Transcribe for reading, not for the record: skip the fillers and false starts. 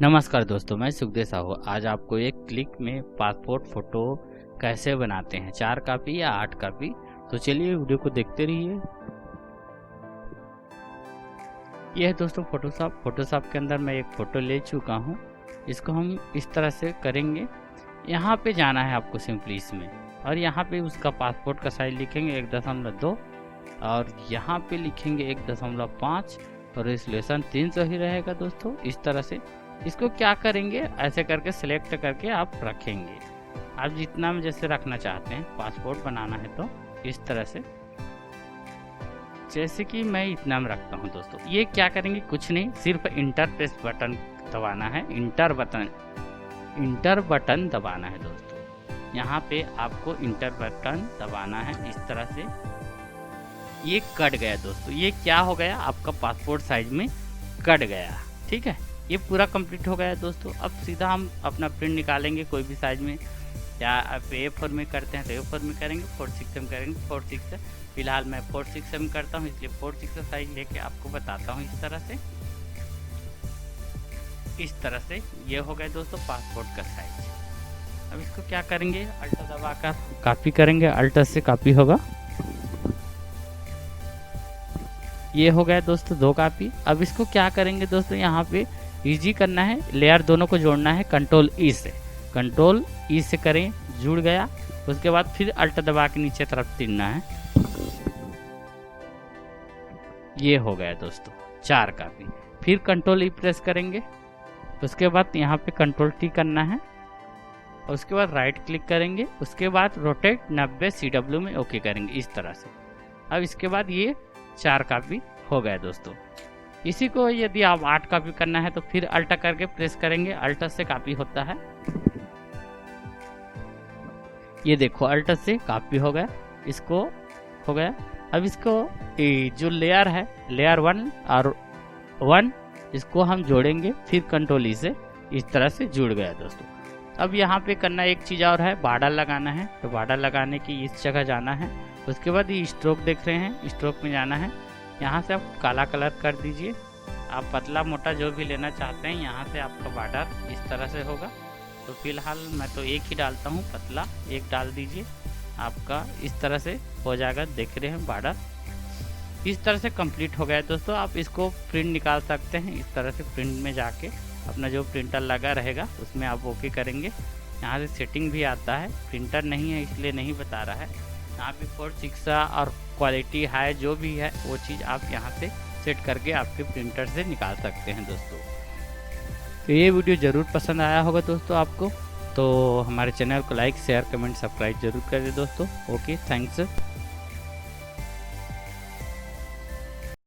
नमस्कार दोस्तों, मैं सुखदेव साहू। आज आपको एक क्लिक में पासपोर्ट फोटो कैसे बनाते हैं, 4 कॉपी या 8 कॉपी। तो चलिए वीडियो को देखते रहिए। यह है दोस्तों फोटोशॉप के अंदर मैं एक फ़ोटो ले चुका हूं। इसको हम इस तरह से करेंगे। यहाँ पे जाना है आपको सिंपली इसमें, और यहाँ पे उसका पासपोर्ट का साइज लिखेंगे 1.2 और यहाँ पे लिखेंगे 1.5 और रेजोल्यूशन 300 ही रहेगा दोस्तों। इस तरह से इसको क्या करेंगे, ऐसे करके सिलेक्ट करके आप रखेंगे। आप जितना में जैसे रखना चाहते हैं, पासपोर्ट बनाना है तो इस तरह से, जैसे कि मैं इतना में रखता हूं दोस्तों। ये क्या करेंगे, कुछ नहीं, सिर्फ इंटर प्रेस बटन दबाना है। इंटर बटन दबाना है दोस्तों। यहाँ पे आपको इंटर बटन दबाना है इस तरह से। ये कट गया दोस्तों। ये क्या हो गया, आपका पासपोर्ट साइज में कट गया। ठीक है, ये पूरा कंप्लीट हो गया दोस्तों। अब सीधा हम अपना प्रिंट निकालेंगे कोई भी साइज में, या आप A4 में करते हैं तो A4 में करेंगे, 4/6 में करेंगे 4/6। फिलहाल मैं 4/6 में करता हूँ, इसलिए 4/6 साइज लेके आपको बताता हूँ। इस तरह से ये हो गया दोस्तों पासपोर्ट का साइज। अब इसको क्या करेंगे, अल्ट दबाकर कॉपी करेंगे। अल्ट से कॉपी होगा। ये हो गया दोस्तों 2 कॉपी। अब इसको क्या करेंगे दोस्तों, यहाँ पे इजी करना है, लेयर दोनों को जोड़ना है कंट्रोल ई से करें, जुड़ गया। उसके बाद फिर अल्ट दबा के नीचे तरफ तिरना है। ये हो गया दोस्तों 4 कॉपी। फिर कंट्रोल ई प्रेस करेंगे। उसके बाद यहाँ पे कंट्रोल टी करना है। उसके बाद राइट क्लिक करेंगे। उसके बाद रोटेट 90 CW में ओके करेंगे इस तरह से। अब इसके बाद ये 4 कॉपी हो गया दोस्तों। इसी को यदि आप 8 कॉपी करना है तो फिर अल्ट करके प्रेस करेंगे। अल्ट से कॉपी होता है। ये देखो अल्ट से कॉपी हो गया, इसको हो गया। अब इसको जो लेयर है, लेयर 1 और 1, इसको हम जोड़ेंगे। फिर कंट्रोल ई से इस तरह से जुड़ गया दोस्तों। अब यहाँ पे करना एक चीज़ और है, बॉर्डर लगाना है। तो बॉर्डर लगाने की इस जगह जाना है। उसके बाद ये स्ट्रोक देख रहे हैं, स्ट्रोक में जाना है। यहाँ से आप काला कलर कर दीजिए। आप पतला मोटा जो भी लेना चाहते हैं, यहाँ से आपका बॉर्डर इस तरह से होगा। तो फिलहाल मैं तो एक ही डालता हूँ, पतला एक डाल दीजिए। आपका इस तरह से हो जाएगा, देख रहे हैं बॉर्डर इस तरह से कंप्लीट हो गया है दोस्तों। आप इसको प्रिंट निकाल सकते हैं इस तरह से। प्रिंट में जाके अपना जो प्रिंटर लगा रहेगा उसमें आप ओके करेंगे। यहाँ से सेटिंग भी आता है, प्रिंटर नहीं है इसलिए नहीं बता रहा है। यहाँ पे 4/6 और क्वालिटी हाई जो भी है वो चीज़ आप यहाँ से सेट करके आपके प्रिंटर से निकाल सकते हैं दोस्तों। तो ये वीडियो ज़रूर पसंद आया होगा दोस्तों आपको। तो हमारे चैनल को लाइक शेयर कमेंट सब्सक्राइब जरूर करें दोस्तों। Okay, thanks.